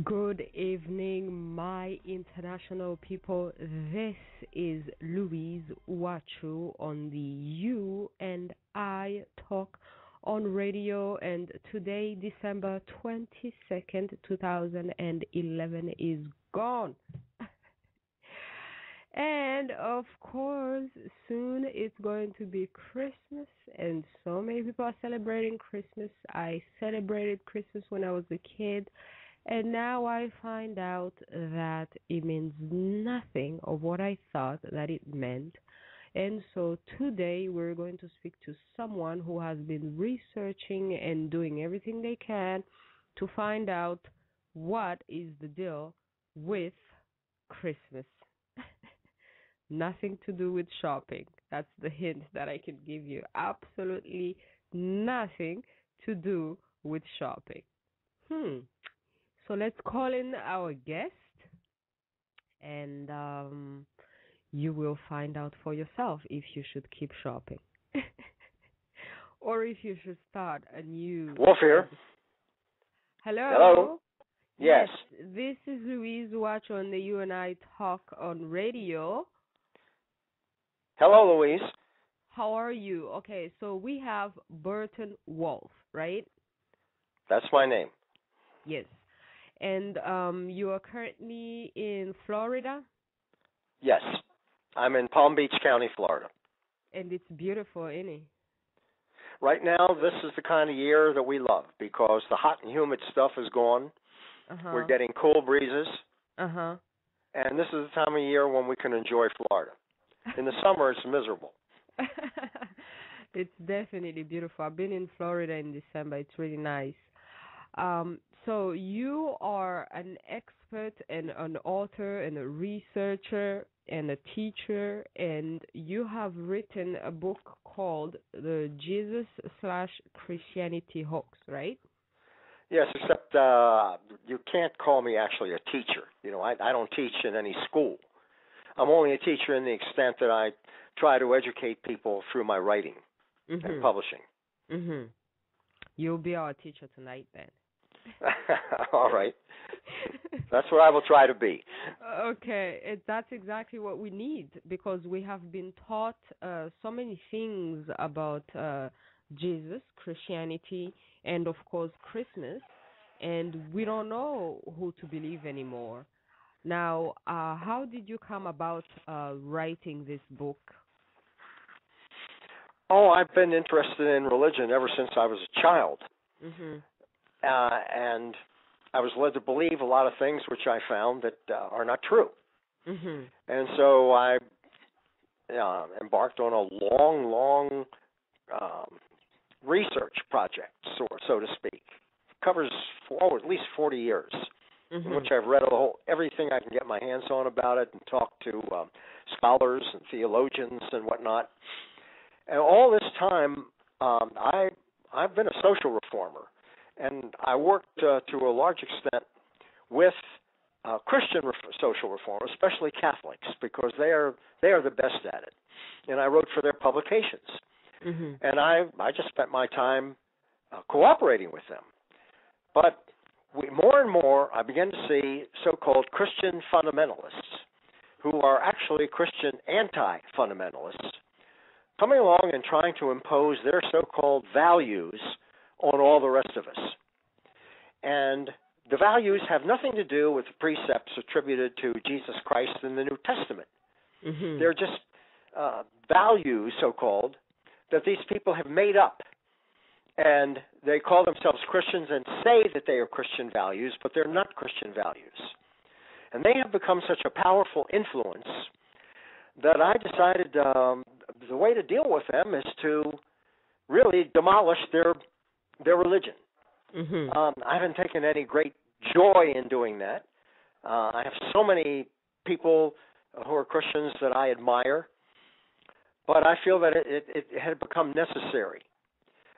Good evening, my international people. This is Louise Uwachu on the You and I Talk on Radio, and today, December 22nd, 2011, is gone. And of course, soon it's going to be Christmas, and so many people are celebrating Christmas. I celebrated Christmas when I was a kid, and now I find out that it means nothing of what I thought that it meant. And so today we're going to speak to someone who has been researching and doing everything they can to find out what is the deal with Christmas. Nothing to do with shopping. That's the hint that I can give you. Absolutely nothing to do with shopping. So let's call in our guest, and you will find out for yourself if you should keep shopping or if you should start a new. Wolf here. Hello. Hello. Yes. This is Louise Watch on the You and I Talk on Radio. Hello, Louise. How are you? Okay, so we have Burton Wolf, right? That's my name. Yes. And you are currently in Florida? Yes. I'm in Palm Beach County, Florida. And it's beautiful, isn't it? Right now, this is the kind of year that we love because the hot and humid stuff is gone. We're getting cool breezes. And this is the time of year when we can enjoy Florida. In the summer, it's miserable. It's definitely beautiful. I've been in Florida in December. It's really nice. So you are an expert and an author and a researcher and a teacher, and you have written a book called The Jesus/Christianity Hoax, right? Yes, except you can't call me actually a teacher. You know, I don't teach in any school. I'm only a teacher in the extent that I try to educate people through my writing and publishing. You'll be our teacher tonight then. All right. That's what I will try to be. Okay, that's exactly what we need because we have been taught so many things about Jesus, Christianity, and of course Christmas, and we don't know who to believe anymore. Now, how did you come about writing this book? Oh, I've been interested in religion ever since I was a child. And I was led to believe a lot of things which I found that are not true. And so I embarked on a long research project, so to speak. It covers at least 40 years, in which I've read everything I can get my hands on about it and talked to scholars and theologians and whatnot. And all this time, I've been a social reformer. And I worked to a large extent with Christian social reform, especially Catholics, because they are the best at it. And I wrote for their publications. And I just spent my time cooperating with them. But more and more, I began to see so-called Christian fundamentalists, who are actually Christian anti-fundamentalists, coming along and trying to impose their so-called values on all the rest of us. And the values have nothing to do with the precepts attributed to Jesus Christ in the New Testament. They're just values, so-called, that these people have made up. And they call themselves Christians and say that they are Christian values, but they're not Christian values. And they have become such a powerful influence that I decided the way to deal with them is to really demolish their religion. I haven't taken any great joy in doing that. I have so many people who are Christians that I admire, but I feel that it had become necessary.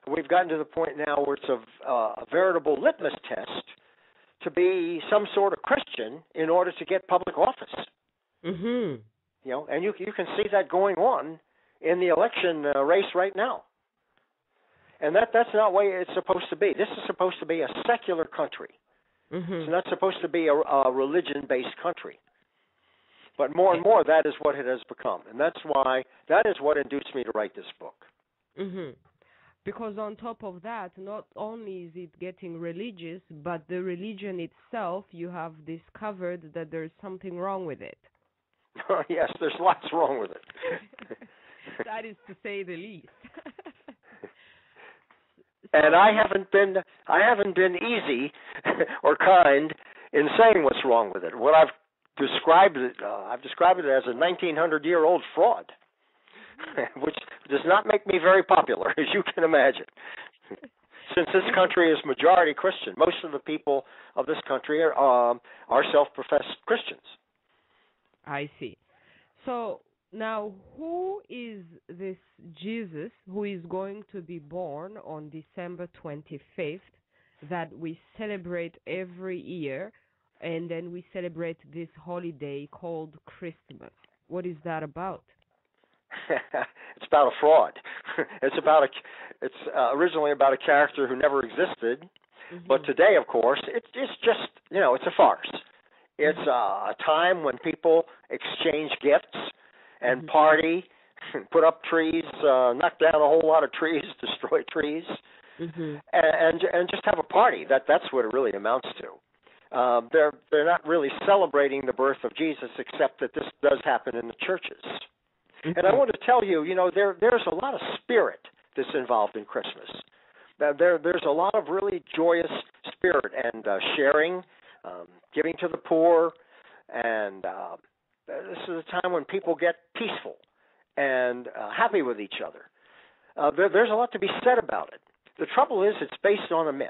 We've gotten to the point now where it's a veritable litmus test to be some sort of Christian in order to get public office. You know, and you can see that going on in the election race right now. And that's not the way it's supposed to be. This is supposed to be a secular country. It's not supposed to be a religion-based country. But more and more, that is what it has become. And that is what induced me to write this book. Because on top of that, not only is it getting religious, but the religion itself, you have discovered that there's something wrong with it. Yes, there's lots wrong with it. That is to say the least. And I haven't been easy or kind in saying what's wrong with it. What I've described it as a 1900-year-old fraud, which does not make me very popular, as you can imagine. Since this country is majority Christian, most of the people of this country are self-professed Christians. I see. So now, who is this Jesus who is going to be born on December 25th that we celebrate every year, and then we celebrate this holiday called Christmas? What is that about? It's about a fraud. It's originally about a character who never existed, but today, of course, it's just it's a farce. It's a time when people exchange gifts and party, put up trees, knock down a whole lot of trees, destroy trees, and just have a party. That's what it really amounts to. They're not really celebrating the birth of Jesus, except that this does happen in the churches. And I want to tell you, there's a lot of spirit that's involved in Christmas. There's a lot of really joyous spirit and sharing, giving to the poor, and this is a time when people get peaceful and happy with each other. There's a lot to be said about it. The trouble is it's based on a myth,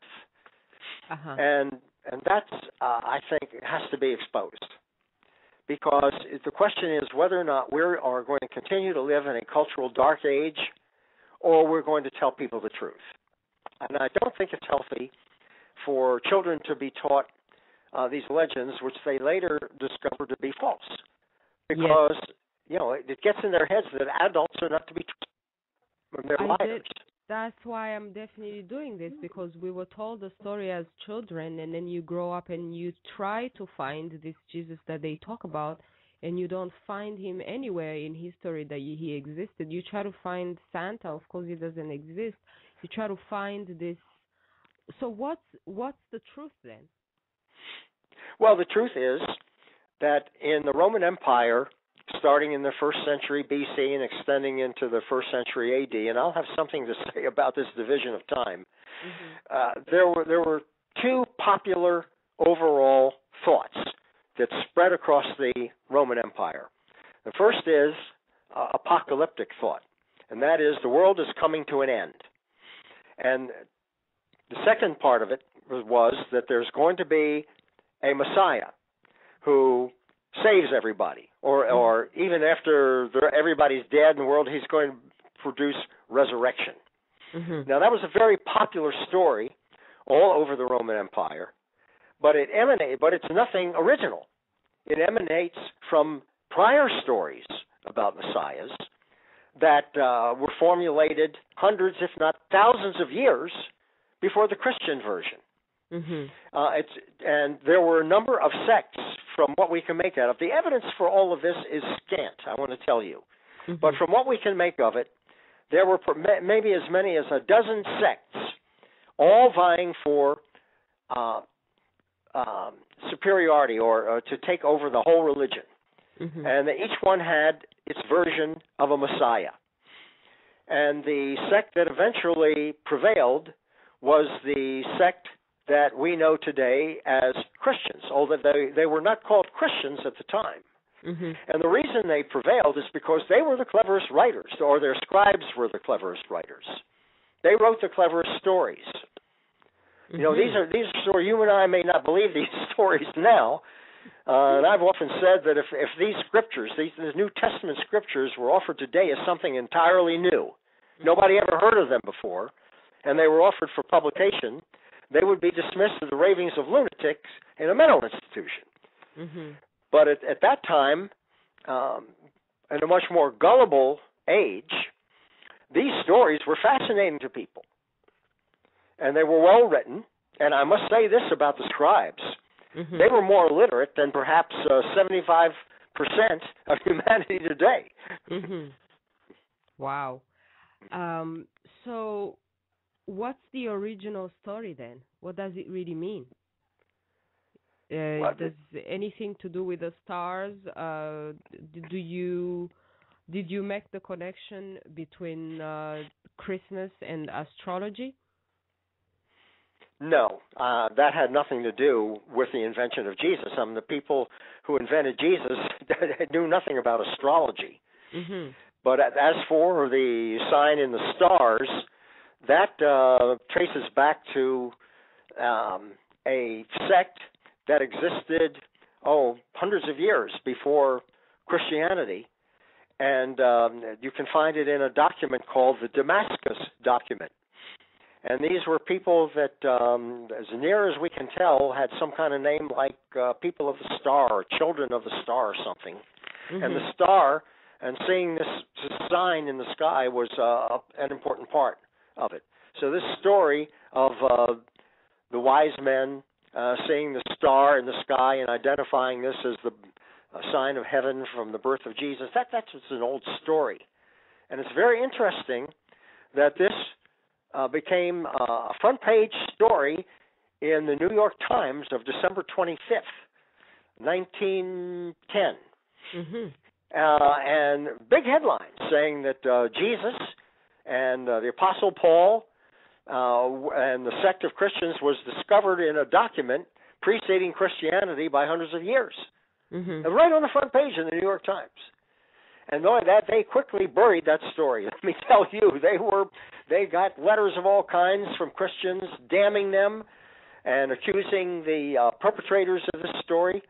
and that's, I think, has to be exposed. Because the question is whether or not we are going to continue to live in a cultural dark age, or we're going to tell people the truth. And I don't think it's healthy for children to be taught these legends, which they later discover to be false. Because, it gets in their heads that adults are not to be trusted. They're liars. That's why I'm definitely doing this, because we were told the story as children, and then you grow up and you try to find this Jesus that they talk about, and you don't find him anywhere in history that he existed. You try to find Santa, of course he doesn't exist. You try to find this. So what's the truth then? Well, the truth is that in the Roman Empire, starting in the 1st century BC and extending into the 1st century AD, and I'll have something to say about this division of time, there were two popular overall thoughts that spread across the Roman Empire. The first is apocalyptic thought, and that is the world is coming to an end. And the second part of it was that there's going to be a Messiah who saves everybody, or even after everybody's dead in the world, he's going to produce resurrection. Now, that was a very popular story all over the Roman Empire, but it's nothing original. It emanates from prior stories about messiahs that were formulated hundreds, if not thousands of years before the Christian version. And there were a number of sects from what we can make out of. The evidence for all of this is scant, I want to tell you. But from what we can make of it, there were maybe as many as a dozen sects, all vying for superiority or to take over the whole religion. And each one had its version of a Messiah. And the sect that eventually prevailed was the sect that we know today as Christians, although they were not called Christians at the time. And the reason they prevailed is because they were the cleverest writers, or their scribes were the cleverest writers. They wrote the cleverest stories. These are stories. You and I may not believe these stories now, and I've often said that if these scriptures, these New Testament scriptures, were offered today as something entirely new, nobody ever heard of them before, and they were offered for publication, they would be dismissed as the ravings of lunatics in a mental institution. But at that time, in a much more gullible age, these stories were fascinating to people. And they were well written. And I must say this about the scribes. They were more literate than perhaps 75% of humanity today. Wow. So what's the original story then? What does it really mean? Does anything to do with the stars? Did you make the connection between Christmas and astrology? No, that had nothing to do with the invention of Jesus. The people who invented Jesus knew nothing about astrology. But as for the sign in the stars, that traces back to a sect that existed, hundreds of years before Christianity. And you can find it in a document called the Damascus Document. And these were people that, as near as we can tell, had some kind of name like people of the star or children of the star or something. And the star, and seeing this sign in the sky was an important part of it. So this story of the wise men seeing the star in the sky and identifying this as the sign of heaven from the birth of Jesus, that's an old story. And it's very interesting that this became a front-page story in the New York Times of December 25th, 1910. And big headlines saying that Jesus and the Apostle Paul and the sect of Christians was discovered in a document preceding Christianity by hundreds of years. And right on the front page in the New York Times. And knowing that, they quickly buried that story. Let me tell you, they got letters of all kinds from Christians damning them and accusing the perpetrators of this story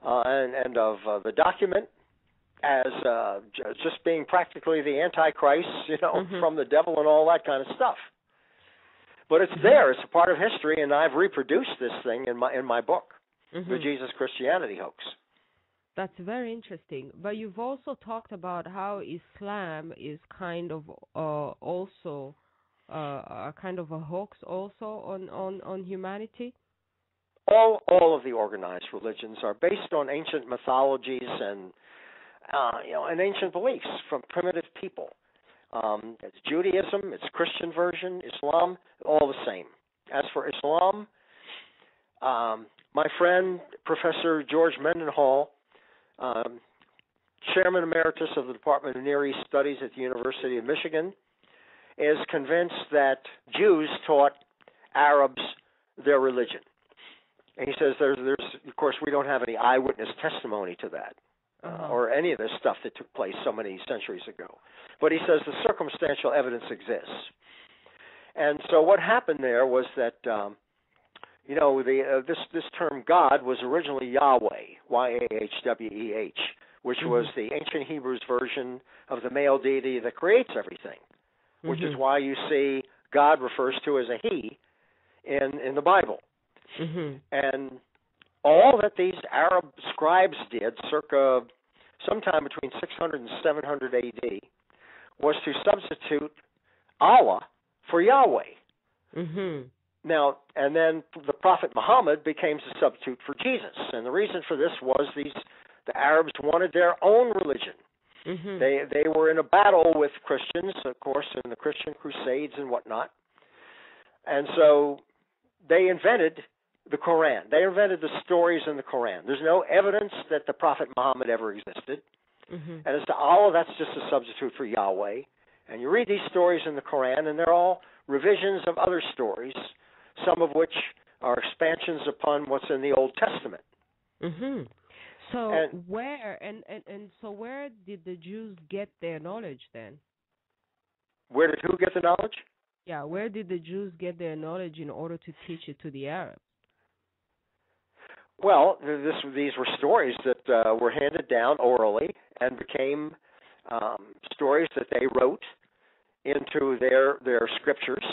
and of the document as just being practically the Antichrist, from the devil and all that kind of stuff. But it's there; it's a part of history, and I've reproduced this thing in my book, The Jesus Christianity Hoax. That's very interesting. But you've also talked about how Islam is kind of also a kind of a hoax also on humanity. All of the organized religions are based on ancient mythologies and and ancient beliefs from primitive people. It's Judaism, it's Christian version, Islam, all the same. As for Islam, my friend Professor George Mendenhall, Chairman Emeritus of the Department of Near East Studies at the University of Michigan, is convinced that Jews taught Arabs their religion. And he says there's of course, we don't have any eyewitness testimony to that, or any of this stuff that took place so many centuries ago. But he says the circumstantial evidence exists. And so what happened there was that this term God was originally Yahweh, Yahweh, which was the ancient Hebrews version of the male deity that creates everything, which is why you see God refers to as a he in the Bible. And all that these Arab scribes did, circa sometime between 600 and 700 A.D., was to substitute Allah for Yahweh. Now, and then the Prophet Muhammad became the substitute for Jesus. And the reason for this was the Arabs wanted their own religion. They were in a battle with Christians, of course, in the Christian Crusades and whatnot. And so they invented the Quran. They invented the stories in the Quran. There's no evidence that the Prophet Muhammad ever existed. And as to Allah, that's just a substitute for Yahweh. And you read these stories in the Quran, and they're all revisions of other stories, some of which are expansions upon what's in the Old Testament. So where did the Jews get their knowledge then? Where did who get the knowledge? Yeah, where did the Jews get their knowledge in order to teach it to the Arabs? Well, these were stories that were handed down orally and became stories that they wrote into their scriptures.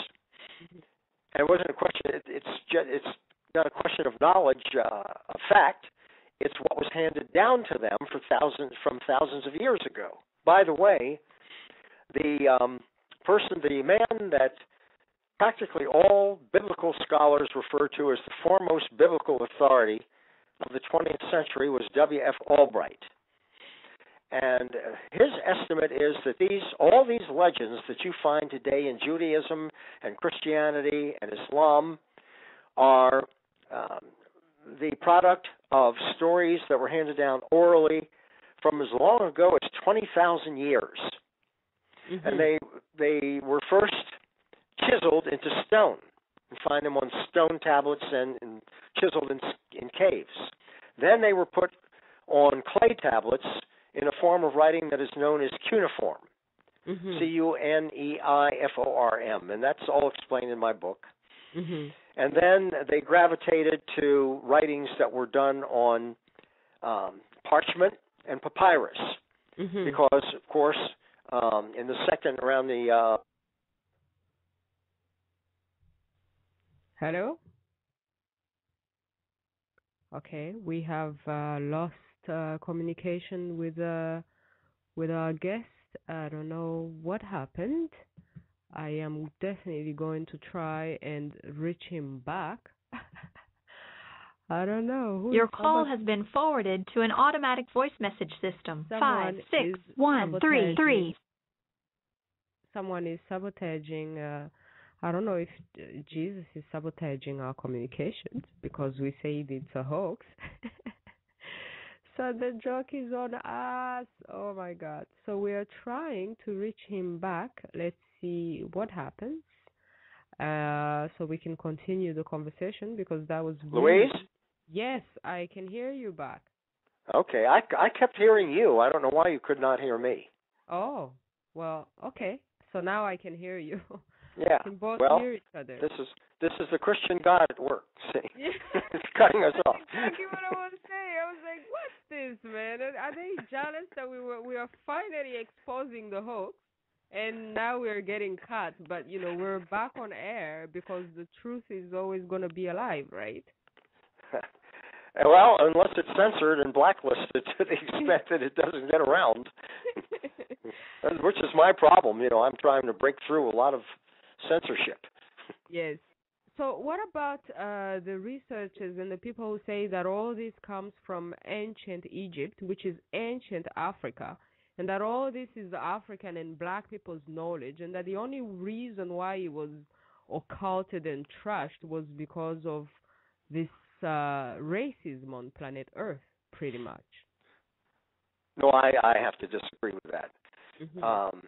And it wasn't a question. It's not a question of knowledge, of fact. It's what was handed down to them from thousands of years ago. By the way, the man that practically all biblical scholars refer to as the foremost biblical authority of the 20th century was W.F. Albright. And his estimate is that all these legends that you find today in Judaism and Christianity and Islam are the product of stories that were handed down orally from as long ago as 20,000 years. Mm-hmm. And they were first chiseled into stone. You find them on stone tablets and chiseled in caves. Then they were put on clay tablets in a form of writing that is known as cuneiform, mm-hmm. Cuneiform, and that's all explained in my book. Mm-hmm. And then they gravitated to writings that were done on parchment and papyrus, mm-hmm. because, of course, in the second around the Hello? Okay, we have lost communication with our guest. I don't know what happened. I am definitely going to try and reach him back. I don't know. Your call has been forwarded to an automatic voice message system. 56133. Someone is sabotaging. I don't know if Jesus is sabotaging our communications because we say it's a hoax. So the joke is on us. Oh my God. So we are trying to reach him back. Let's see what happens. So we can continue the conversation because that was Louise? Yes, I can hear you back. Okay. I kept hearing you. I don't know why you could not hear me. Oh, well, okay. So now I can hear you. Yeah. We can both hear each other. This is the Christian God at work. See, yeah. It's cutting us off. Exactly what I was saying. I was like, "What's this, man? Are they jealous that we are finally exposing the hoax, and now we're getting cut? But we're back on air because the truth is always going to be alive, right?" Well, unless it's censored and blacklisted to the extent that it doesn't get around, which is my problem. I'm trying to break through a lot of censorship. Yes. So what about the researchers and the people who say that all this comes from ancient Egypt, which is ancient Africa, and that all this is the African and black people's knowledge, and that the only reason why it was occulted and trashed was because of this racism on planet Earth, pretty much? No, I have to disagree with that. Mm-hmm.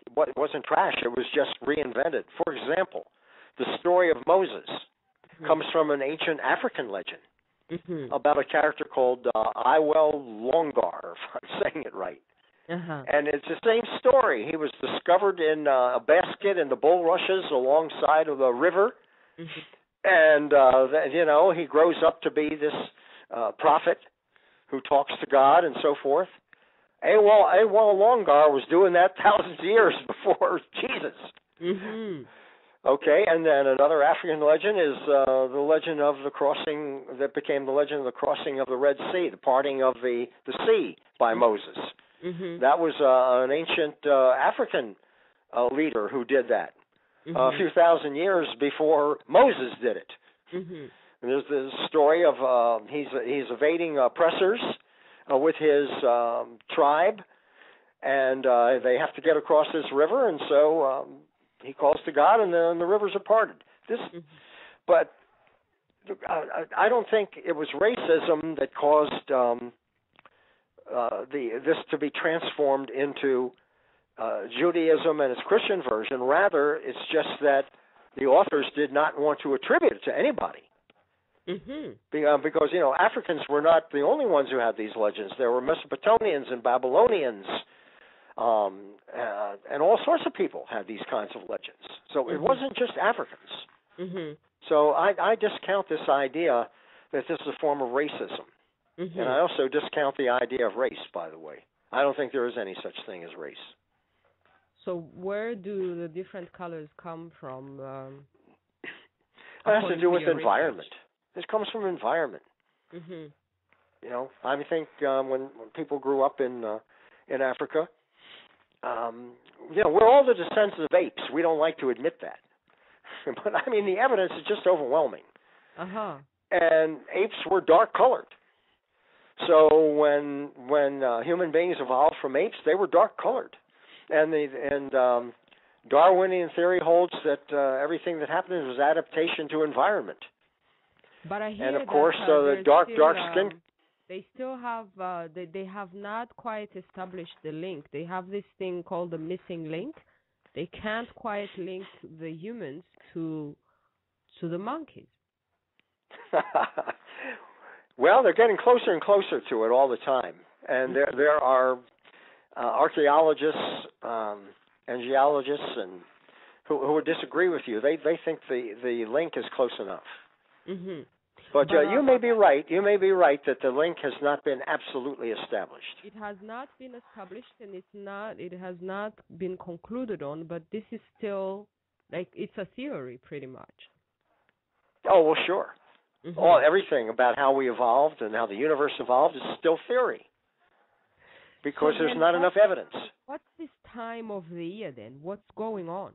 It wasn't trash. It was just reinvented. For example, the story of Moses mm-hmm. comes from an ancient African legend mm-hmm. about a character called Iwel Longar, if I'm saying it right. Uh-huh. And it's the same story. He was discovered in a basket in the bulrushes alongside of a river. Mm-hmm. And, he grows up to be this prophet who talks to God and so forth. Iwel Longar was doing that thousands of years before Jesus. Mm-hmm. Okay, and then another African legend is the legend of the crossing that became the legend of the crossing of the Red Sea, the parting of the sea by Moses. Mm-hmm. That was an ancient African leader who did that a few thousand years before Moses did it. Mm-hmm. And there's the story of he's evading oppressors with his tribe, and they have to get across this river, and so he calls to God, and the rivers are parted. But I don't think it was racism that caused this to be transformed into Judaism and its Christian version. Rather, it's just that the authors did not want to attribute it to anybody. Mm-hmm. Because, Africans were not the only ones who had these legends. There were Mesopotamians and Babylonians, and all sorts of people had these kinds of legends. So it wasn't just Africans. Mm-hmm. So I discount this idea that this is a form of racism. Mm-hmm. And I also discount the idea of race, by the way. I don't think there is any such thing as race. So where do the different colors come from? It has to do with environment. This comes from environment. Mm-hmm. I think when people grew up in Africa, we're all the descendants of apes. We don't like to admit that, but the evidence is just overwhelming. Uh-huh. And apes were dark colored. So when human beings evolved from apes, they were dark colored, and Darwinian theory holds that everything that happened was adaptation to environment. But I hear and of course, the dark skin. They still have they have not quite established the link. They have this thing called the missing link. They can't quite link the humans to the monkeys. Well, they're getting closer and closer to it all the time, and there are archaeologists and geologists and who would disagree with you. They think the link is close enough. Mm-hmm. But you may be right. You may be right that the link has not been absolutely established. It has not been established, and it has not been concluded on. But this is still it's a theory, pretty much. Oh well, sure. Mm-hmm. Everything about how we evolved and how the universe evolved is still theory, because there's not enough evidence. What's this time of the year then? What's going on?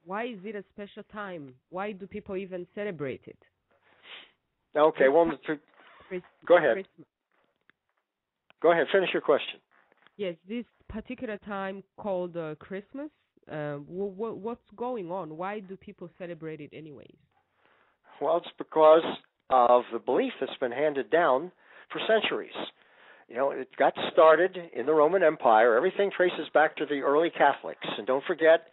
Why is it a special time? Why do people even celebrate it? Okay, well, go ahead. Christmas. Go ahead, finish your question. Yes, this particular time called Christmas, what's going on? Why do people celebrate it anyways? Well, it's because of the belief that's been handed down for centuries. You know, it got started in the Roman Empire. Everything traces back to the early Catholics. And don't forget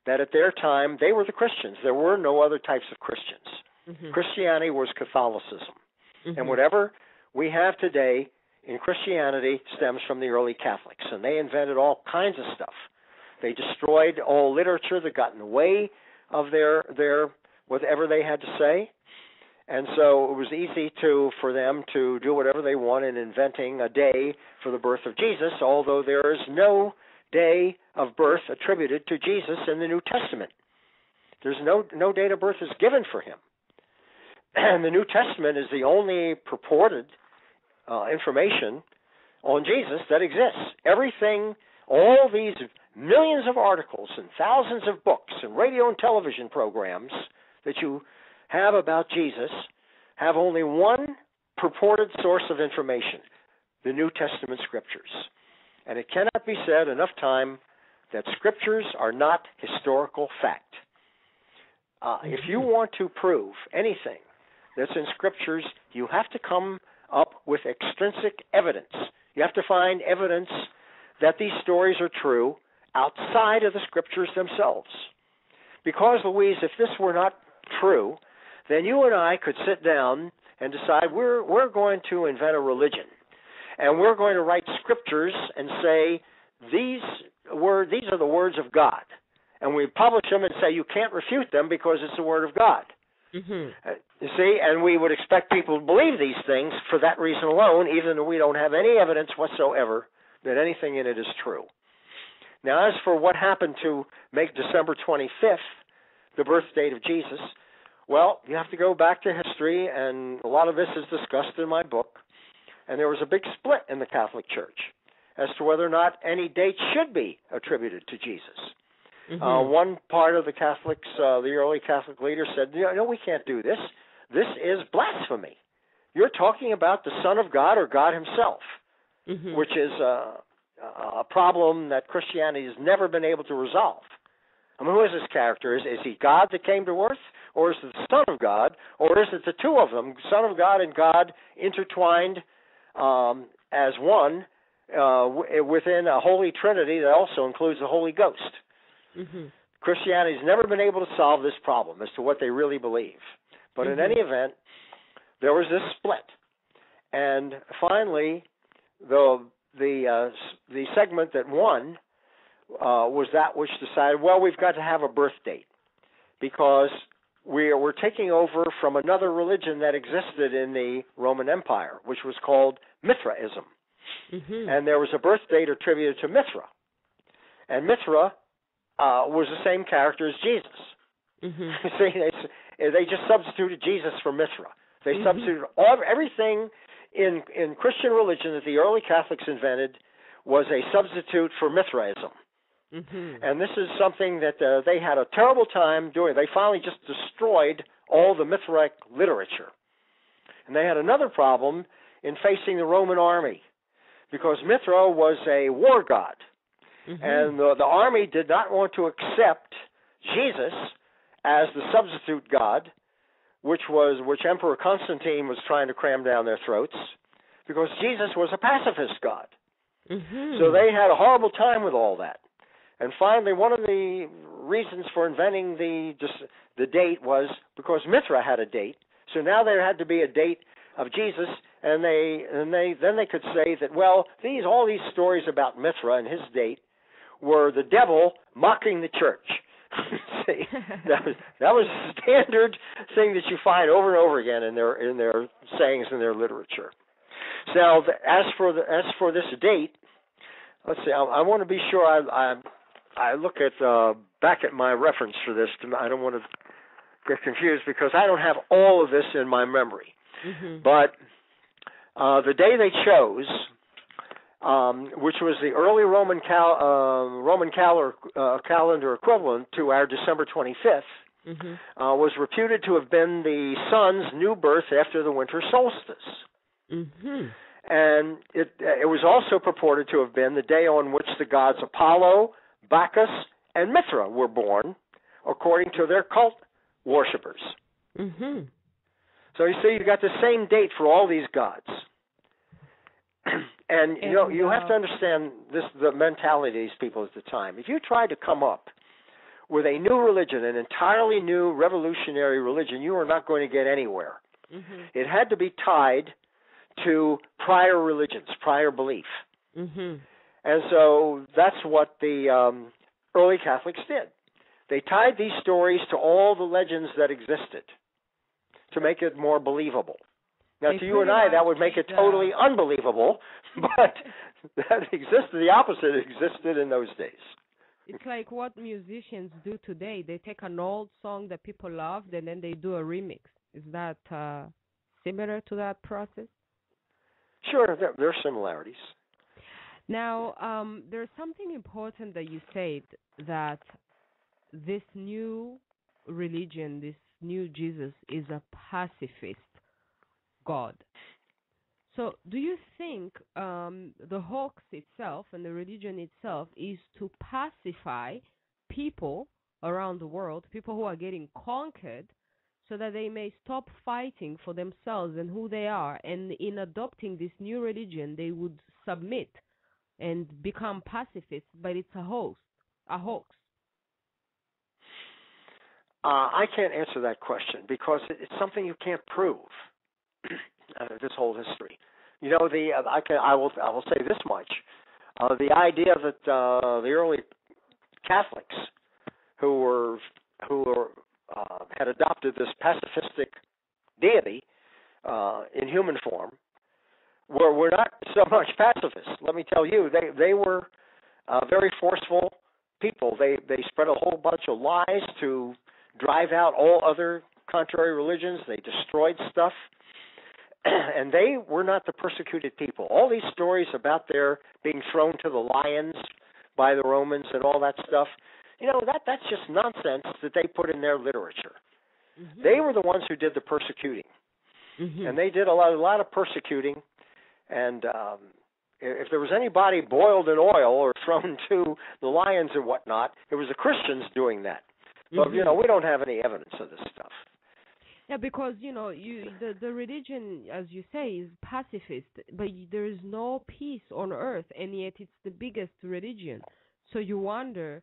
that at their time, they were the Christians. There were no other types of Christians. Mm-hmm. Christianity was Catholicism. Mm-hmm. And whatever we have today in Christianity stems from the early Catholics. And they invented all kinds of stuff. They destroyed all literature that got in the way of their whatever they had to say. And so it was easy for them to do whatever they wanted, inventing a day for the birth of Jesus, although there is no day of birth attributed to Jesus in the New Testament. There's no date of birth is given for him. And the New Testament is the only purported information on Jesus that exists. Everything, all these millions of articles and thousands of books and radio and television programs that you have about Jesus have only one purported source of information, the New Testament Scriptures. And it cannot be said enough time that Scriptures are not historical fact. If you want to prove anything that's in Scriptures, you have to come up with extrinsic evidence. You have to find evidence that these stories are true outside of the Scriptures themselves. Because, Louise, if this were not true, then you and I could sit down and decide we're going to invent a religion, and we're going to write Scriptures and say these are the words of God, and we publish them and say you can't refute them because it's the Word of God. Mm-hmm. You see, and we would expect people to believe these things for that reason alone, even though we don't have any evidence whatsoever that anything in it is true. Now, as for what happened to make December 25th the birth date of Jesus, well, you have to go back to history, and a lot of this is discussed in my book. And there was a big split in the Catholic Church as to whether or not any date should be attributed to Jesus. Mm-hmm. One part of the Catholics, the early Catholic leaders said, no, we can't do this. This is blasphemy. You're talking about the Son of God or God himself, mm-hmm. which is a problem that Christianity has never been able to resolve. I mean, who is this character? Is he God that came to earth? Or is it the Son of God? Or is it the two of them, Son of God and God, intertwined as one within a holy trinity that also includes the Holy Ghost? Mm-hmm. Christianity has never been able to solve this problem as to what they really believe. But mm-hmm. in any event, there was this split. And finally, the segment that won was that which decided, well, we've got to have a birth date because we're taking over from another religion that existed in the Roman Empire, which was called Mithraism. Mm-hmm. And there was a birth date attributed to Mithra. And Mithra was the same character as Jesus. Mm-hmm. See, they just substituted Jesus for Mithra. They mm-hmm. substituted everything in Christian religion that the early Catholics invented was a substitute for Mithraism. Mm-hmm. And this is something that they had a terrible time doing. They finally just destroyed all the Mithraic literature. And they had another problem in facing the Roman army, because Mithra was a war god, and the army did not want to accept Jesus as the substitute god, which Emperor Constantine was trying to cram down their throats, because Jesus was a pacifist god. So they had a horrible time with all that. And finally, one of the reasons for inventing the date was because Mithra had a date. So now there had to be a date of Jesus, and then they could say that, well, all these stories about Mithra and his date were the devil mocking the church. See, that was a standard thing that you find over and over again in their sayings in their literature. Now, as for this date, let's see. I want to be sure I look at back at my reference for this. I don't want to get confused because I don't have all of this in my memory. But the day they chose, which was the early Roman calendar equivalent to our December 25th, was reputed to have been the sun's new birth after the winter solstice. And it was also purported to have been the day on which the gods Apollo, Bacchus, and Mithra were born, according to their cult worshippers. So you see, you got the same date for all these gods. And you have to understand the mentality of these people at the time. If you tried to come up with a new religion, an entirely new revolutionary religion, you are not going to get anywhere. It had to be tied to prior religions, prior belief. And so that's what the early Catholics did. They tied these stories to all the legends that existed to make it more believable. Now, to you and I, that would make it totally unbelievable, but that existed. The opposite existed in those days. It's like what musicians do today. They take an old song that people loved, and then they do a remix. Is that similar to that process? Sure, there are similarities. Now, there's something important that you said, that this new religion, this new Jesus, is a pacifist God. So do you think the hoax itself and the religion itself is to pacify people around the world, people who are getting conquered, so that they may stop fighting for themselves and who they are, and in adopting this new religion, they would submit and become pacifists, but it's a hoax. I can't answer that question because it's something you can't prove. This whole history, I will say this much: the idea that the early Catholics who had adopted this pacifistic deity in human form were not so much pacifists. Let me tell you, they were very forceful people. They spread a whole bunch of lies to drive out all other contrary religions. They destroyed stuff. And they were not the persecuted people. All these stories about their being thrown to the lions by the Romans and all that stuff, that's just nonsense that they put in their literature. They were the ones who did the persecuting. And they did a lot of persecuting. And if there was anybody boiled in oil or thrown to the lions and whatnot, it was the Christians doing that. But, we don't have any evidence of this stuff. Yeah, because, the religion, as you say, is pacifist, but there is no peace on earth, and yet it's the biggest religion. So you wonder,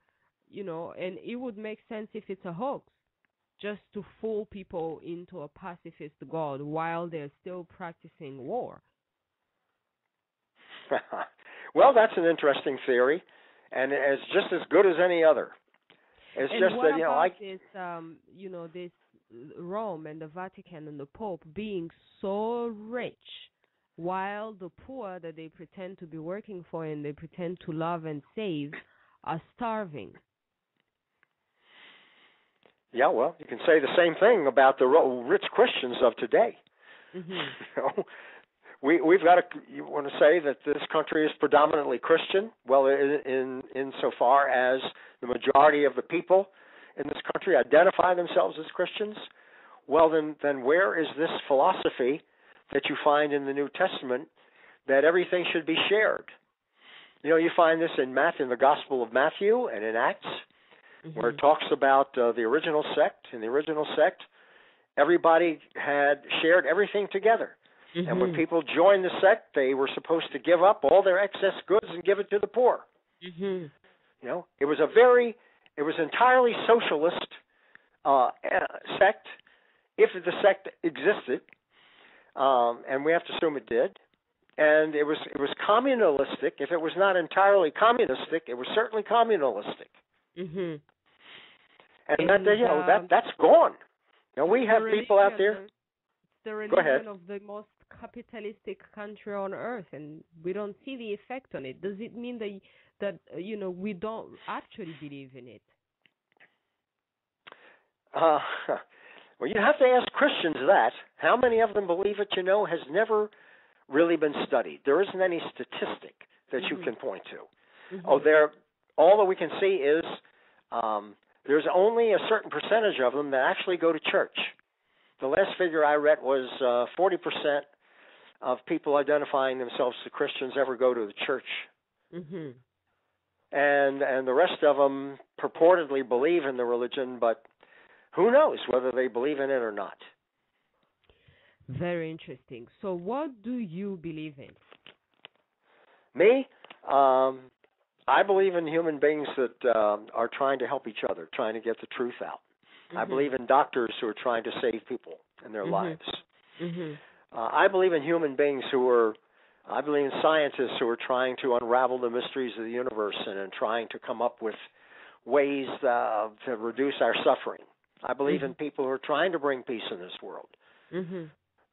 and it would make sense if it's a hoax, just to fool people into a pacifist God while they're still practicing war. Well, that's an interesting theory, and it's just as good as any other. It's and just what that, about this, this Rome and the Vatican and the Pope being so rich, while the poor that they pretend to be working for and they pretend to love and save are starving? Yeah, well, you can say the same thing about the rich Christians of today. We've got to. You want to say that this country is predominantly Christian? Well, in so far as the majority of the people in this country identify themselves as Christians, well, then where is this philosophy that you find in the New Testament that everything should be shared. You know, you find this in the Gospel of Matthew and in Acts, where it talks about the original sect. In the original sect, everybody had shared everything together. And when people joined the sect, they were supposed to give up all their excess goods and give it to the poor. You know, it was entirely socialist sect, if the sect existed, and we have to assume it did. And it was communalistic. If it was not entirely communistic, it was certainly communalistic. And that's gone. You know, we have people out there. The religion of the most capitalistic country on earth, and we don't see the effect on it. Does it mean that you know, we don't actually believe in it? Well, you have to ask Christians that. How many of them believe it, you know, has never really been studied. There isn't any statistic that you can point to. All that we can see is there's only a certain percentage of them that actually go to church. The last figure I read was 40% of people identifying themselves as Christians ever go to the church. And the rest of them purportedly believe in the religion, but who knows whether they believe in it or not. Very interesting. So what do you believe in? Me? I believe in human beings that are trying to help each other, trying to get the truth out. I believe in doctors who are trying to save people in their lives. I believe in human beings I believe in scientists who are trying to unravel the mysteries of the universe and trying to come up with ways to reduce our suffering. I believe in people who are trying to bring peace in this world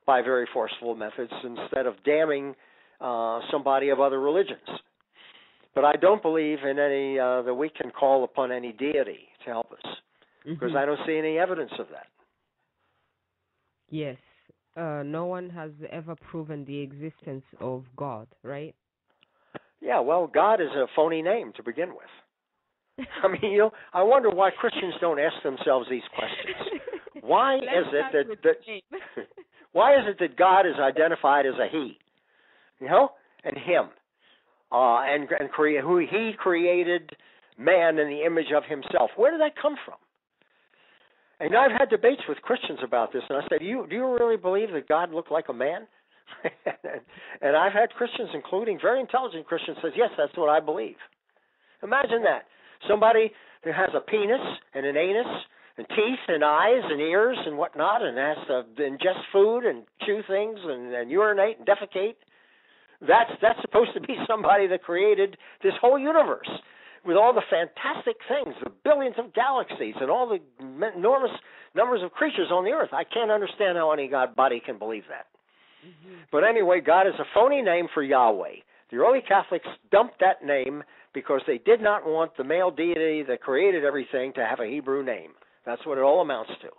by very forceful methods instead of damning somebody of other religions. But I don't believe in any that we can call upon any deity to help us, because I don't see any evidence of that. Yes. No one has ever proven the existence of God, right? Yeah, well, God is a phony name to begin with. I mean, you know, I wonder why Christians don't ask themselves these questions. Why is it that God is identified as a he, you know, and him, who he created man in the image of himself? Where did that come from? And I've had debates with Christians about this, and I said, do you really believe that God looked like a man? And I've had Christians, including very intelligent Christians, says, yes, that's what I believe. Imagine that. Somebody who has a penis and an anus and teeth and eyes and ears and whatnot, and has to ingest food and chew things and urinate and defecate. That's supposed to be somebody that created this whole universe with all the fantastic things, the billions of galaxies and all the enormous numbers of creatures on the earth. I can't understand how any body can believe that. But anyway, God is a phony name for Yahweh. The early Catholics dumped that name because they did not want the male deity that created everything to have a Hebrew name. That's what it all amounts to.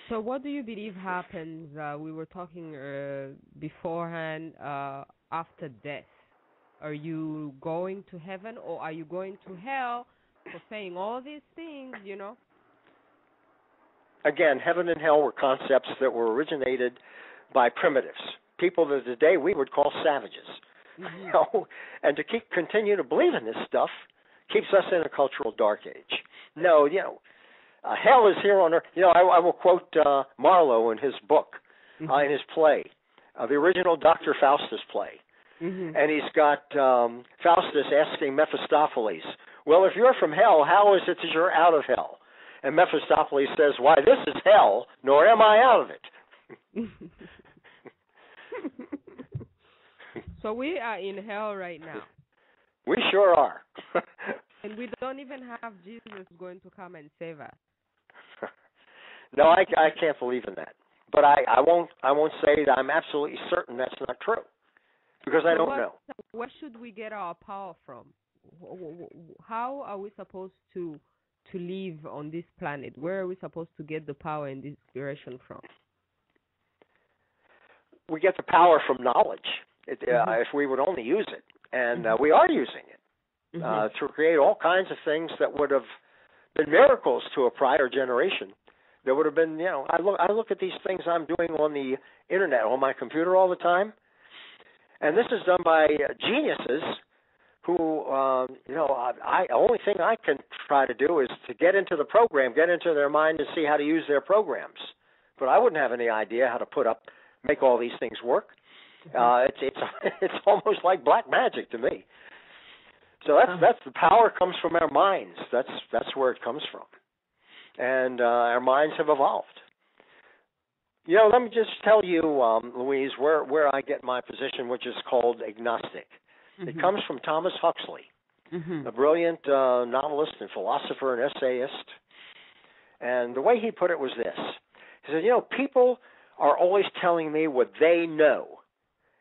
So what do you believe happens, we were talking beforehand, after death? Are you going to heaven or are you going to hell for saying all these things, you know? Again, heaven and hell were concepts that were originated by primitives, people that today we would call savages. You know? And to continue to believe in this stuff keeps us in a cultural dark age. No, you know, hell is here on earth. You know, I will quote Marlowe in his book, in his play, the original Dr. Faustus play. And he's got Faustus asking Mephistopheles, well, if you're from hell, how is it that you're out of hell? And Mephistopheles says, why, this is hell, nor am I out of it. So we are in hell right now. We sure are. And we don't even have Jesus going to come and save us. No, I can't believe in that. But I won't say that I'm absolutely certain that's not true, because I don't know. Where should we get our power from? How are we supposed to live on this planet? Where are we supposed to get the power and the inspiration from? We get the power from knowledge, if we would only use it. And we are using it to create all kinds of things that would have been miracles to a prior generation. there would have been, I look at these things I'm doing on the internet, on my computer all the time, and this is done by geniuses who, the only thing I can try to do is to get into the program, get into their mind to see how to use their programs. But I wouldn't have any idea how to make all these things work. It's almost like black magic to me. So that's the power comes from our minds. That's where it comes from, and our minds have evolved. Let me just tell you, Louise, where I get my position, which is called agnostic. Mm-hmm. It comes from Thomas Huxley, a brilliant novelist and philosopher and essayist. And the way he put it was this. He said, people are always telling me what they know.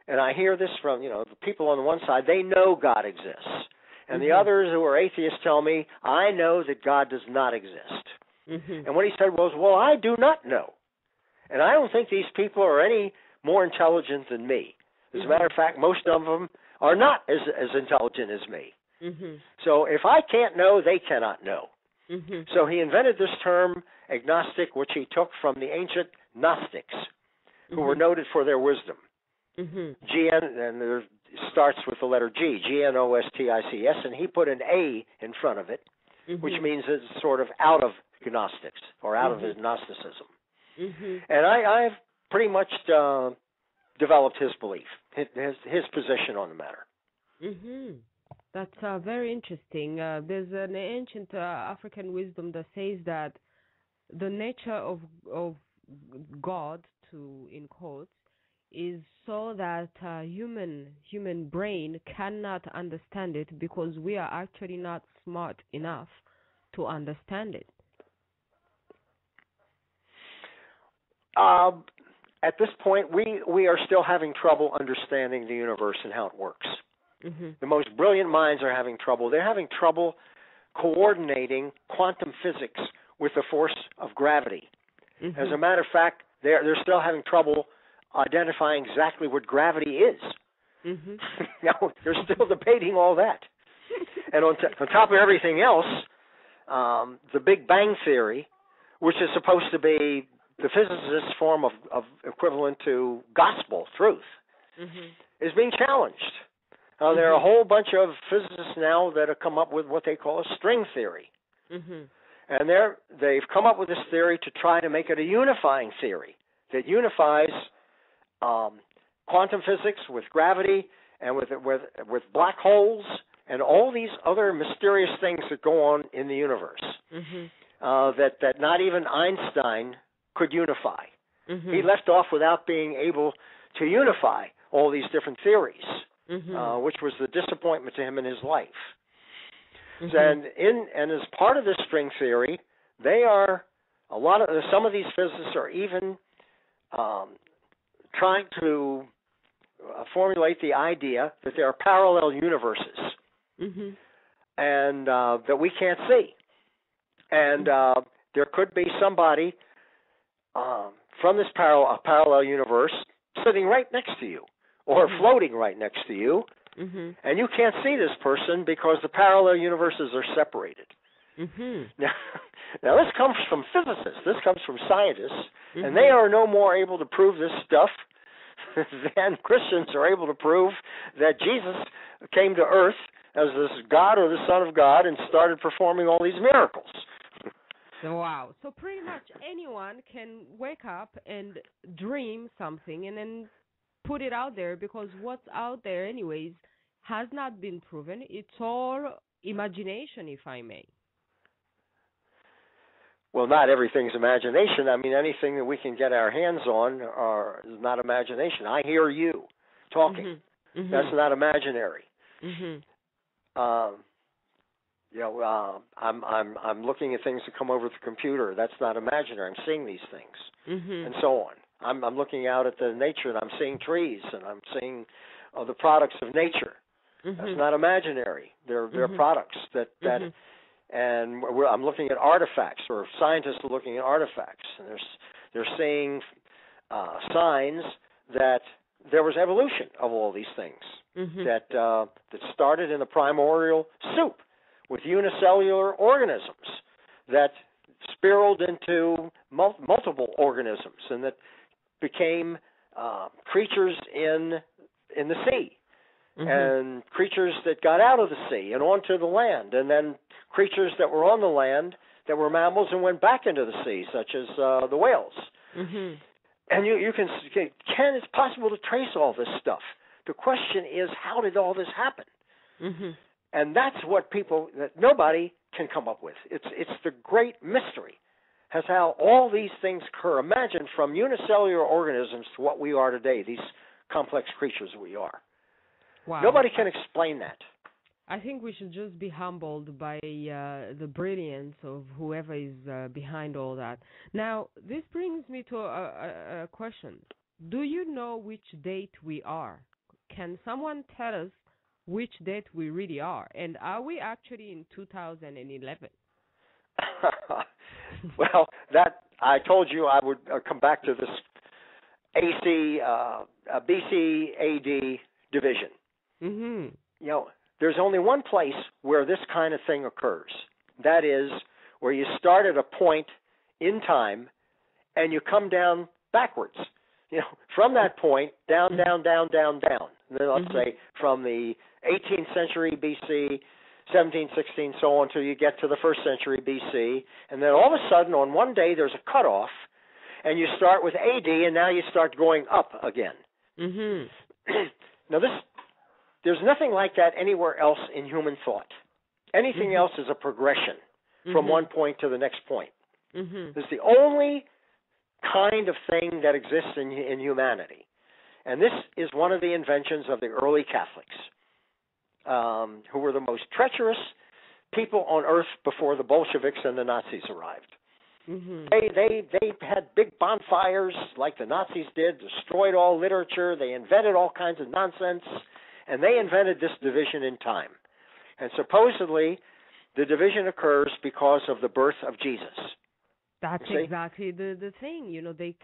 And I hear this from, the people on the one side, they know God exists. And the others who are atheists tell me, I know that God does not exist. Mm-hmm. And what he said was, well, I do not know. And I don't think these people are any more intelligent than me. As a matter of fact, most of them are not as intelligent as me. Mm-hmm. So if I can't know, they cannot know. Mm-hmm. So he invented this term, agnostic, which he took from the ancient Gnostics, who were noted for their wisdom. Mm-hmm. And there starts with the letter G, Gnostics, and he put an A in front of it, which means it's sort of out of Gnostics, or out of his Gnosticism. Mm-hmm. And I've pretty much developed his belief, his position on the matter. Mm-hmm. That's very interesting. There's an ancient African wisdom that says that the nature of God, in quotes, is so that human brain cannot understand it because we are actually not smart enough to understand it. At this point, we are still having trouble understanding the universe and how it works. Mm-hmm. The most brilliant minds are having trouble. They're having trouble coordinating quantum physics with the force of gravity. Mm-hmm. As a matter of fact, they're still having trouble identifying exactly what gravity is. Mm-hmm. Now, they're still debating all that. And on top of everything else, the Big Bang Theory, which is supposed to be the physicist's form of equivalent to gospel, truth, is being challenged. There are a whole bunch of physicists now that have come up with what they call a string theory. Mm-hmm. And they've come up with this theory to try to make it a unifying theory that unifies quantum physics with gravity and with black holes and all these other mysterious things that go on in the universe that not even Einstein could unify. Mm-hmm. He left off without being able to unify all these different theories, which was the disappointment to him in his life. Mm-hmm. And as part of this string theory, some of these physicists are even trying to formulate the idea that there are parallel universes, and that we can't see, and there could be somebody from this parallel universe sitting right next to you, or floating right next to you, and you can't see this person because the parallel universes are separated. Now this comes from physicists, this comes from scientists, and they are no more able to prove this stuff than Christians are able to prove that Jesus came to earth as this God or the Son of God and started performing all these miracles. Wow. So pretty much anyone can wake up and dream something and then put it out there, because what's out there anyways has not been proven. It's all imagination, if I may. Well, not everything's imagination. I mean, anything that we can get our hands on is not imagination. I hear you talking. That's not imaginary. I'm looking at things that come over the computer. That's not imaginary. I'm seeing these things, and so on. I'm looking out at the nature, and I'm seeing trees, and I'm seeing the products of nature. That's not imaginary. They're products that and I'm looking at artifacts, or scientists are looking at artifacts, and they're seeing signs that there was evolution of all these things that started in the primordial soup with unicellular organisms that spiraled into multiple organisms, and that became creatures in the sea, and creatures that got out of the sea and onto the land, and then creatures that were on the land that were mammals and went back into the sea, such as the whales. And you can it's possible to trace all this stuff. The question is, how did all this happen? And that's what that nobody can come up with. It's the great mystery, as how all these things occur. Imagine from unicellular organisms to what we are today, these complex creatures we are. Wow. Nobody can explain that. I think we should just be humbled by the brilliance of whoever is behind all that. Now, this brings me to a question. Do you know which date we are? Can someone tell us which date we really are? And are we actually in 2011? Well, that I told you I would come back to this BC AD division. You know, there's only one place where this kind of thing occurs. That is where you start at a point in time and you come down backwards. You know, from that point, down, down, down, down, down. And then let's say from the 18th century BC, 17, 16, so on, until you get to the 1st century BC. And then all of a sudden, on one day, there's a cutoff, and you start with AD, and now you start going up again. Now, there's nothing like that anywhere else in human thought. Anything else is a progression from one point to the next point. It's the only kind of thing that exists in humanity. And this is one of the inventions of the early Catholics, who were the most treacherous people on earth before the Bolsheviks and the Nazis arrived. They had big bonfires like the Nazis did, destroyed all literature, they invented all kinds of nonsense, and they invented this division in time. And supposedly, the division occurs because of the birth of Jesus. That's exactly the thing. You know, they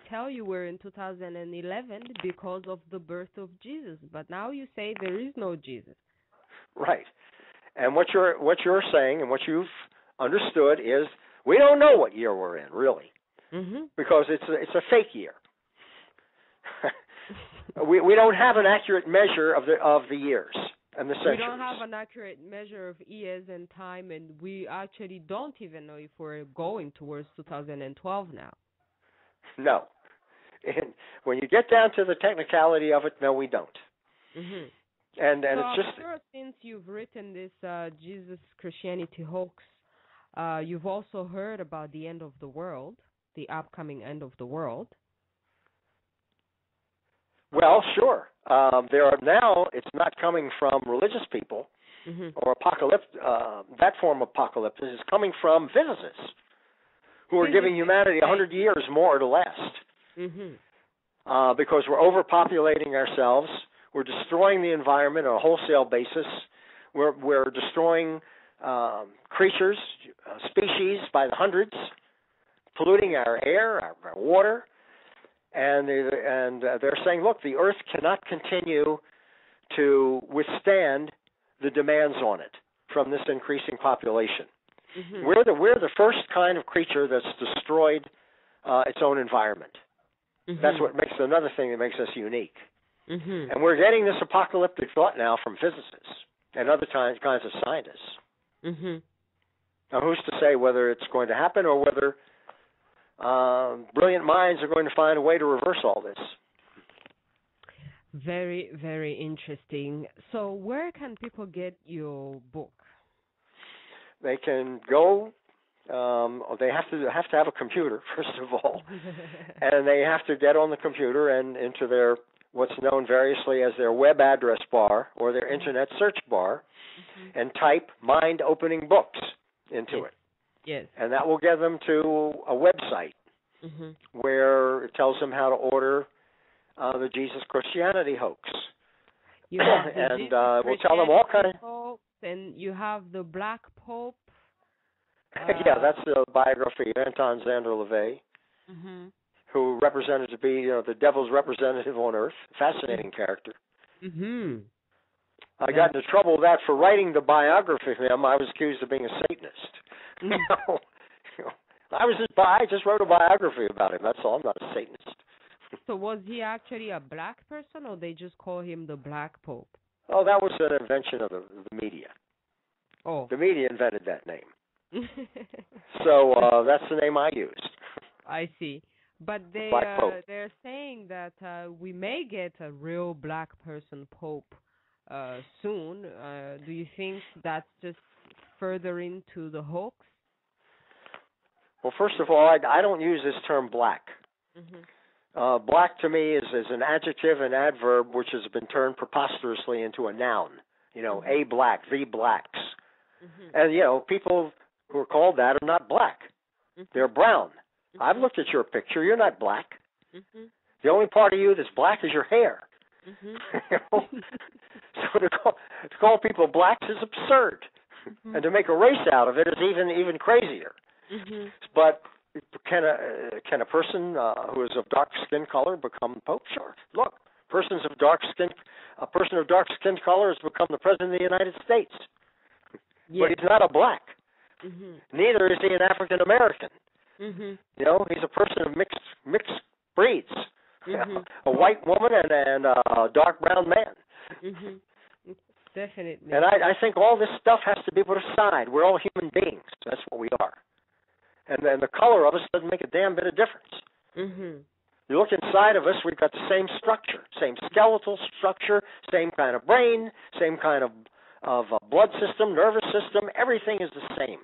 tell you we're in 2011 because of the birth of Jesus, but now you say there is no Jesus. Right. And what you're saying and what you've understood is we don't know what year we're in, really, because it's a fake year. we don't have an accurate measure of the years and the centuries. We don't have an accurate measure of years and time, and we actually don't even know if we're going towards 2012 now. No. And when you get down to the technicality of it, no, we don't. And so it's just... I'm sure since you've written this Jesus Christianity hoax, you've also heard about the end of the world, the upcoming end of the world. Well, sure. There are now, it's not coming from religious people or that form of apocalypse. It's coming from physicists who are giving humanity 100 years more to last. Because we're overpopulating ourselves. We're destroying the environment on a wholesale basis. We're destroying creatures, species by the hundreds, polluting our air, our water. And they're saying, look, the Earth cannot continue to withstand the demands on it from this increasing population. We're the first kind of creature that's destroyed its own environment. That's what makes another thing that makes us unique. And we're getting this apocalyptic thought now from physicists and other kinds of scientists. Now, who's to say whether it's going to happen or whether brilliant minds are going to find a way to reverse all this? Very, very interesting. So where can people get your book? They can go, they have to have a computer, first of all, and they have to get on the computer and into their, what's known variously as their web address bar or their internet search bar, and type Mind Opening Books into it. Yes. And that will get them to a website where it tells them how to order the Jesus Christianity hoax. You have the and we'll tell them all kinds. And you have the Black Pope. Yeah, that's the biography of Anton Szandor LaVey, who represented to be the devil's representative on Earth. Fascinating character. I got into trouble with that for writing the biography of him. I was accused of being a Satanist. I just wrote a biography about him. That's all. I'm not a Satanist. So was he actually a black person, or they just call him the Black Pope? Oh, that was an invention of the media. Oh. The media invented that name. So that's the name I used. I see. But they're saying that we may get a real black person pope soon. Do you think that's just further into the hoax? Well, first of all, I don't use this term black. Mm-hmm. Black to me is an adjective, an adverb, which has been turned preposterously into a noun. You know, a black, the blacks. Mm-hmm. And, you know, people who are called that are not black. Mm-hmm. They're brown. Mm-hmm. I've looked at your picture. You're not black. Mm-hmm. The only part of you that's black is your hair. Mm-hmm. You know? So to call people blacks is absurd. Mm-hmm. And to make a race out of it is even crazier. Mm-hmm. But can a person who is of dark skin color become Pope? Sure. Look, a person of dark skin color has become the President of the United States. Yes. But he's not a black. Mm-hmm. Neither is he an African American. Mm-hmm. You know, he's a person of mixed breeds. Mm-hmm. A white woman and a dark brown man. Mm-hmm. Definitely. And I think all this stuff has to be put aside. We're all human beings. That's what we are. And then the color of us doesn't make a damn bit of difference. Mm-hmm. You look inside of us, we've got the same structure, same skeletal structure, same kind of brain, same kind of blood system, nervous system. Everything is the same.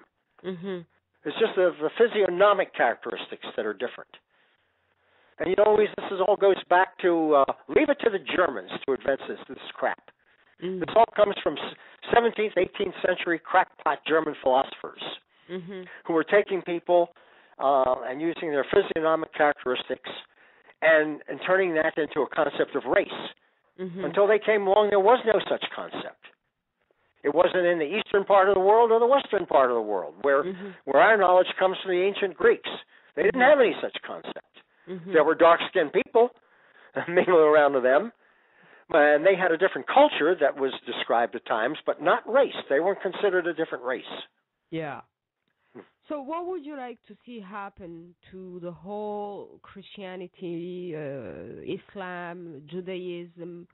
Mm-hmm. It's just the physiognomic characteristics that are different. And you know, this all goes back to leave it to the Germans to invent this crap. Mm-hmm. This all comes from 17th, 18th century crackpot German philosophers. Mm-hmm. Who were taking people and using their physiognomic characteristics and turning that into a concept of race. Mm-hmm. Until they came along, there was no such concept. It wasn't in the eastern part of the world or the western part of the world, where our knowledge comes from the ancient Greeks. They didn't have any such concept. Mm-hmm. There were dark-skinned people mingling around with them, and they had a different culture that was described at times, but not race. They weren't considered a different race. Yeah. So what would you like to see happen to the whole Christianity, Islam, Judaism?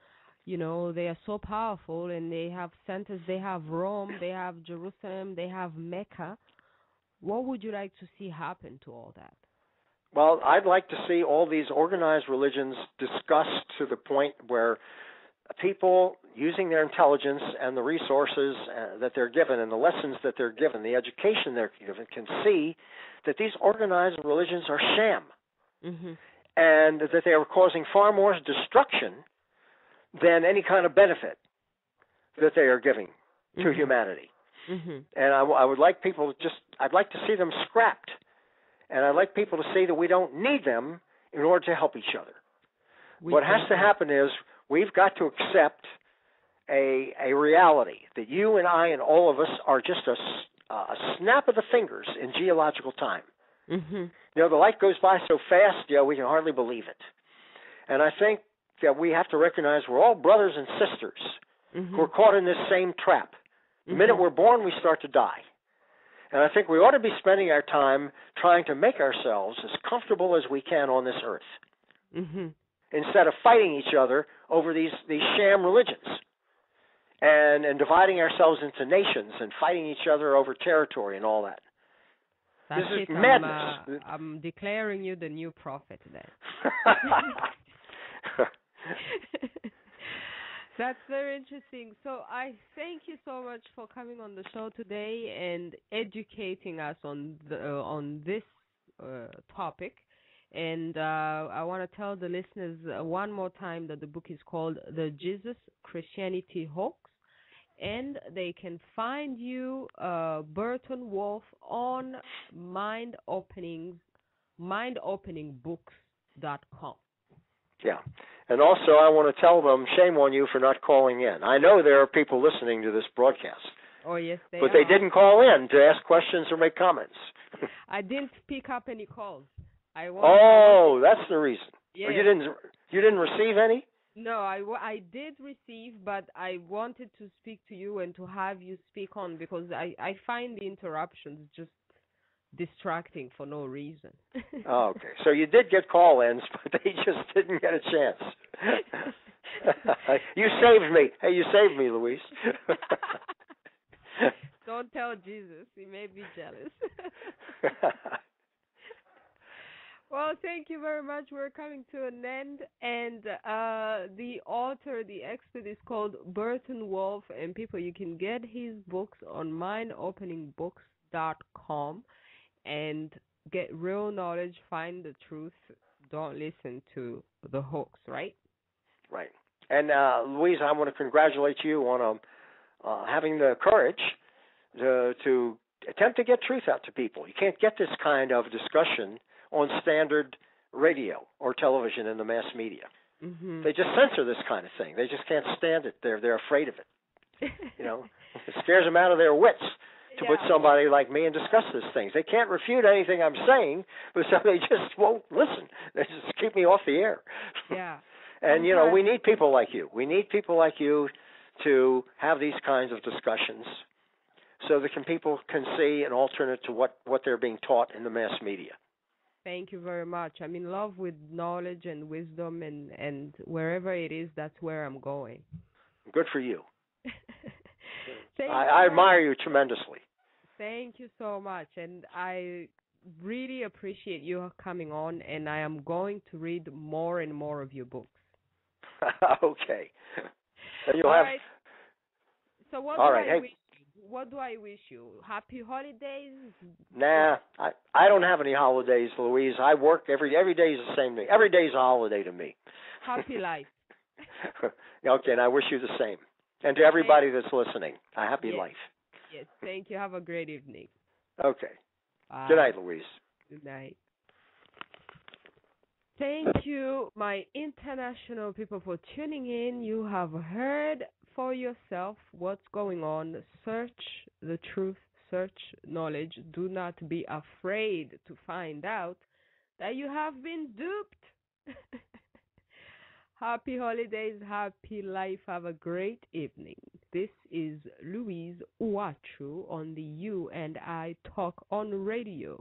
You know, they are so powerful, and they have centers. They have Rome, they have Jerusalem, they have Mecca. What would you like to see happen to all that? Well, I'd like to see all these organized religions discussed to the point where people, using their intelligence and the resources that they're given and the lessons that they're given, the education they're given, can see that these organized religions are sham. Mm-hmm. And that they are causing far more destruction than any kind of benefit that they are giving to humanity. Mm-hmm. And I would like people I'd like to see them scrapped. And I'd like people to see that we don't need them in order to help each other. What has to happen is we've got to accept a reality that you and I and all of us are just a snap of the fingers in geological time. Mm-hmm. You know, the light goes by so fast, we can hardly believe it. And I think that we have to recognize we're all brothers and sisters who are caught in this same trap. The minute we're born, we start to die. And I think we ought to be spending our time trying to make ourselves as comfortable as we can on this earth. Mm-hmm. Instead of fighting each other over these sham religions and dividing ourselves into nations and fighting each other over territory and all that. This is madness. I'm declaring you the new prophet then. That's very interesting. So I thank you so much for coming on the show today and educating us on this topic. And I want to tell the listeners one more time that the book is called The Jesus Christianity Hoax, and they can find you, Burton Wolf, on mindopeningbooks.com. Yeah. And also, I want to tell them, shame on you for not calling in. I know there are people listening to this broadcast. Oh, yes, they But they didn't call in to ask questions or make comments. I didn't pick up any calls. That's the reason. Yeah. You didn't receive any? No, I did receive, but I wanted to speak to you and to have you speak on because I find the interruptions just distracting for no reason. Oh, okay. So you did get call-ins, but they just didn't get a chance. You saved me. Hey, you saved me, Louise. Don't tell Jesus. He may be jealous. Well, thank you very much. We're coming to an end, and the author, the expert, is called Burton Wolf, and people, you can get his books on mindopeningbooks.com and get real knowledge, find the truth. Don't listen to the hoax, right? Right. And Louise, I want to congratulate you on having the courage to attempt to get truth out to people. You can't get this kind of discussion on standard radio or television in the mass media. Mm-hmm. They just censor this kind of thing. They just can't stand it. They're afraid of it. You know, it scares them out of their wits to put somebody like me and discuss these things. They can't refute anything I'm saying, but so they just won't listen. They just keep me off the air. Yeah. And, you know, we need people like you. We need people like you to have these kinds of discussions so that people can see an alternate to what they're being taught in the mass media. Thank you very much. I'm in love with knowledge and wisdom, and wherever it is, that's where I'm going. Good for you. I admire you tremendously. Thank you so much, and I really appreciate you coming on, and I am going to read more and more of your books. Okay. And you'll All have... right. So what do I wish you? Happy holidays? Nah, I don't have any holidays, Louise. I work every day is the same thing. Every day is a holiday to me. Happy life. Okay, and I wish you the same. And to everybody that's listening, a happy life. Yes, thank you. Have a great evening. Okay. Bye. Good night, Louise. Good night. Thank you, my international people, for tuning in. You have heard for yourself what's going on. Search the truth, search knowledge. Do not be afraid to find out that you have been duped. Happy holidays, happy life. Have a great evening. This is Louise Uwachu on the You and I Talk on Radio.